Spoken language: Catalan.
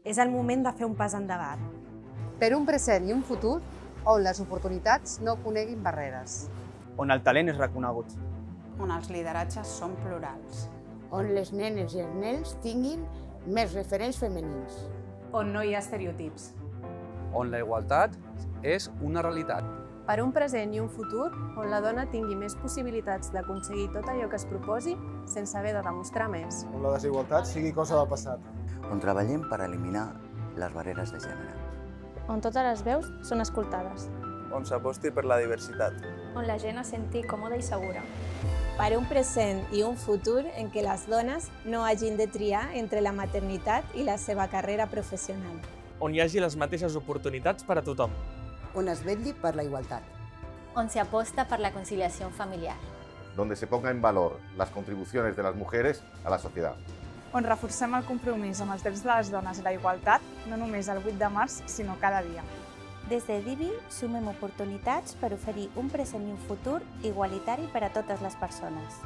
És el moment de fer un pas endavant. Per un present i un futur on les oportunitats no coneguin barreres. On el talent és reconegut. On els lideratges són plurals. On les nenes i els nens tinguin més referents femenins. On no hi ha estereotips. On la igualtat és una realitat. Per un present i un futur on la dona tingui més possibilitats d'aconseguir tot allò que es proposi sense haver de demostrar més. On la desigualtat sigui cosa del passat. On treballem per eliminar les barreres de gènere. On totes les veus són escoltades. On s'aposti per la diversitat. On la gent es senti còmoda i segura. Per un present i un futur en què les dones no hagin de triar entre la maternitat i la seva carrera professional. On hi hagi les mateixes oportunitats per a tothom. On es vetlli per la igualtat. On se aposta per la conciliación familiar. Donde se ponga en valor las contribuciones de las mujeres a la sociedad. On reforcem el compromís amb els drets de les dones i la igualtat, no només el 8 de març, sinó cada dia. Des de DIVI sumem oportunitats per oferir un present i un futur igualitari per a totes les persones.